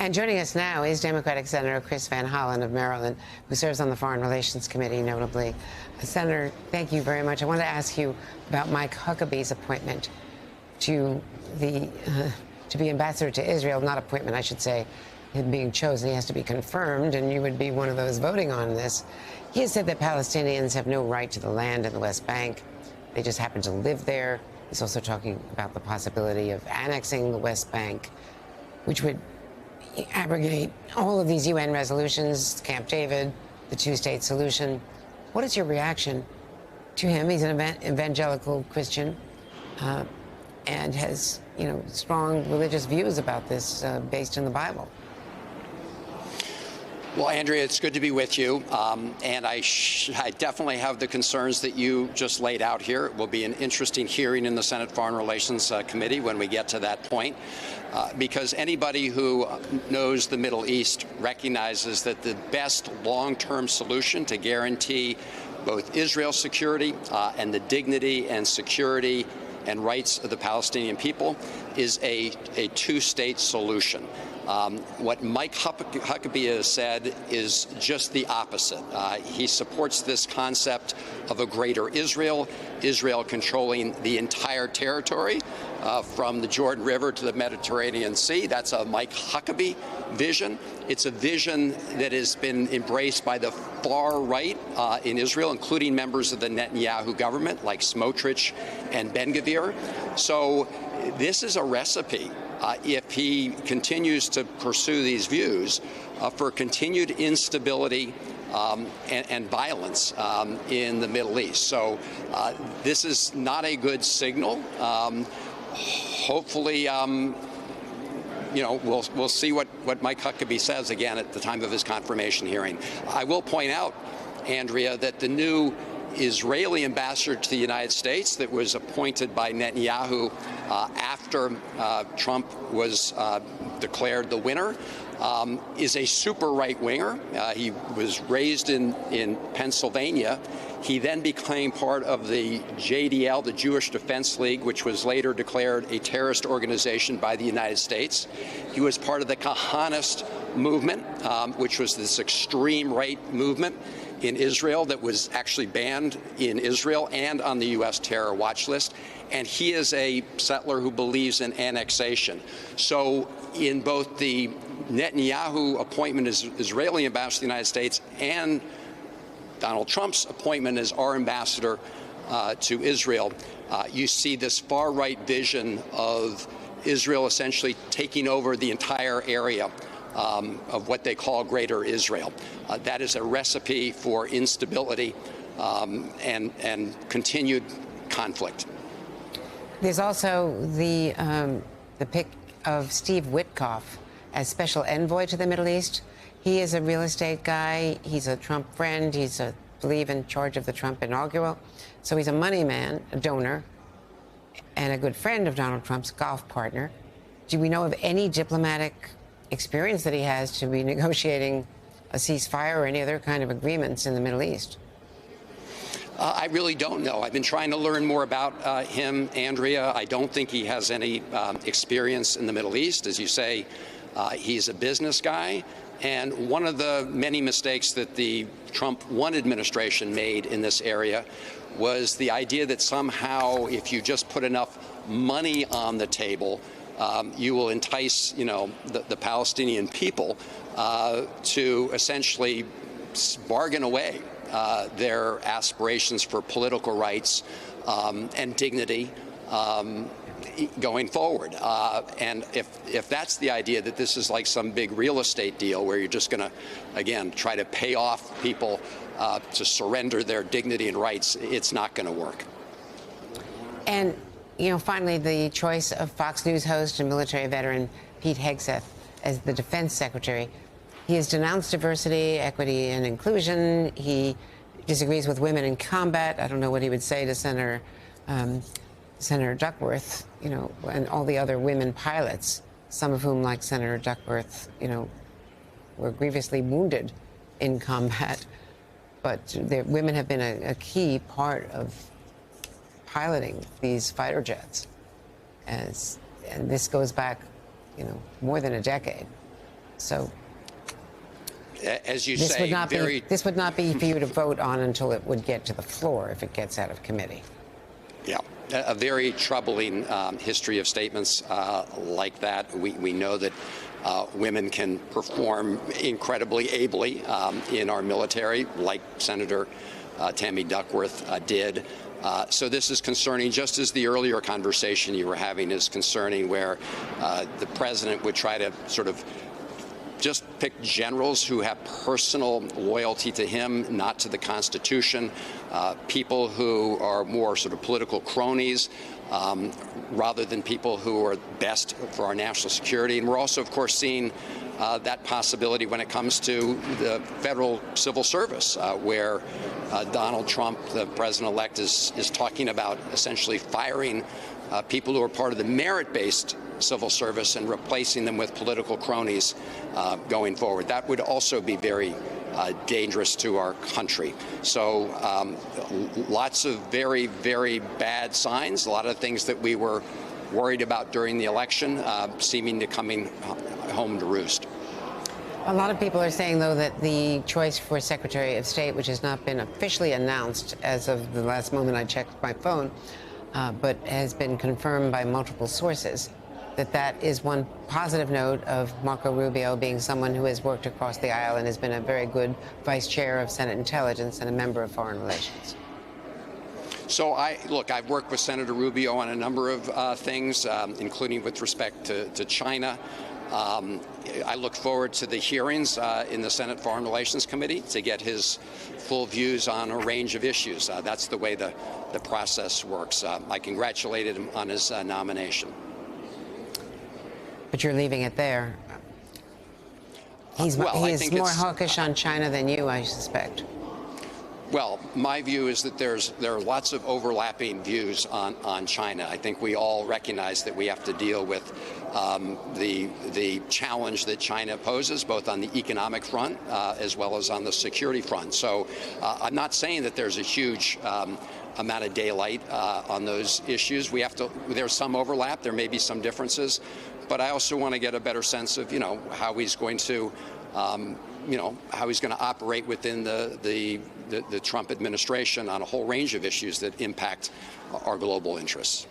And joining us now is Democratic Senator Chris Van Hollen of Maryland, who serves on the Foreign Relations Committee, notably. Senator, thank you very much. I want to ask you about Mike Huckabee's appointment to be ambassador to Israel. Not appointment, I should say. Him being chosen, he has to be confirmed, and you would be one of those voting on this. He has said that Palestinians have no right to the land in the West Bank. They just happen to live there. He's also talking about the possibility of annexing the West Bank, which would abrogate all of these UN resolutions, Camp David, the two-state solution. What is your reaction to him? He's an evangelical Christian and has, strong religious views about this based in the Bible. Well, Andrea, it's good to be with you. And I definitely have the concerns that you just laid out here. It will be an interesting hearing in the Senate Foreign Relations Committee when we get to that point. Because anybody who knows the Middle East recognizes that the best long-term solution to guarantee both Israel's security and the dignity and security and rights of the Palestinian people is a two-state solution. What Mike Huckabee has said is just the opposite. He supports this concept of a greater Israel, Israel controlling the entire territory from the Jordan River to the Mediterranean Sea. That's a Mike Huckabee vision. It's a vision that has been embraced by the far right in Israel, including members of the Netanyahu government like Smotrich and Ben-Gvir. So this is a recipe, if he continues to pursue these views, for continued instability and violence in the Middle East. So this is not a good signal. Hopefully, we'll see what Mike Huckabee says again at the time of his confirmation hearing. I will point out, Andrea, that the new Israeli ambassador to the United States that was appointed by Netanyahu after Trump was declared the winner is a super right-winger. He was raised in Pennsylvania. He then became part of the JDL, the Jewish Defense League, which was later declared a terrorist organization by the United States. He was part of the Kahanist movement, which was this extreme right movement in Israel that was actually banned in Israel and on the U.S. terror watch list. And he is a settler who believes in annexation. So in both the Netanyahu appointment as Israeli ambassador to the United States and Donald Trump's appointment as our ambassador to Israel, you see this far-right vision of Israel essentially taking over the entire area of what they call Greater Israel. That is a recipe for instability and continued conflict. There's also the pick of Steve Witkoff as special envoy to the Middle East. He is a real estate guy. He's a Trump friend. He's I believe in charge of the Trump inaugural. So he's a money man, a donor, and a good friend of Donald Trump's golf partner. Do we know of any diplomatic experience that he has to be negotiating a ceasefire or any other kind of agreements in the Middle East? I really don't know. I've been trying to learn more about him, Andrea. I don't think he has any experience in the Middle East. As you say, he's a business guy. And one of the many mistakes that the Trump 1 administration made in this area was the idea that somehow if you just put enough money on the table, you will entice, the Palestinian people to essentially bargain away their aspirations for political rights and dignity going forward. And if that's the idea, that this is like some big real estate deal where you're just going to, again, try to pay off people to surrender their dignity and rights, it's not going to work. And finally, the choice of Fox News host and military veteran Pete Hegseth as the defense secretary. He has denounced diversity, equity, and inclusion. He disagrees with women in combat. I don't know what he would say to Senator Duckworth, and all the other women pilots, some of whom, like Senator Duckworth, were grievously wounded in combat. But women have been a key part of piloting these fighter jets, and this goes back, more than a decade. So as you this say, this would not be for you to vote on until it would get to the floor if it gets out of committee. Yeah, a very troubling history of statements like that. We know that women can perform incredibly ably in our military, like Senator Tammy Duckworth did. So this is concerning, just as the earlier conversation you were having is concerning, where the president would try to sort of just pick generals who have personal loyalty to him, not to the Constitution, people who are more sort of political cronies, rather than people who are best for our national security. And we're also, of course, seeing that possibility when it comes to the federal civil service, where Donald Trump, the president-elect, is talking about essentially firing people who are part of the merit-based civil service and replacing them with political cronies going forward. That would also be very dangerous to our country. So lots of very, very bad signs, a lot of things that we were worried about during the election seeming to coming home to roost. A lot of people are saying, though, that the choice for Secretary of State, which has not been officially announced as of the last moment I checked my phone, but has been confirmed by multiple sources, that is one positive note of Marco Rubio being someone who has worked across the aisle and has been a very good vice chair of Senate Intelligence and a member of Foreign Relations. So I've worked with Senator Rubio on a number of things, including with respect to China. I look forward to the hearings in the Senate Foreign Relations Committee to get his full views on a range of issues. That's the way the process works. I congratulated him on his nomination. But you're leaving it there. He's more hawkish on China than you, I suspect. Well, my view is that there are lots of overlapping views on China. I think we all recognize that we have to deal with the challenge that China poses, both on the economic front as well as on the security front. So I'm not saying that there's a huge amount of daylight on those issues. There's some overlap. There may be some differences, but I also want to get a better sense of, how he's going to, how he's going to operate within the Trump administration on a whole range of issues that impact our global interests.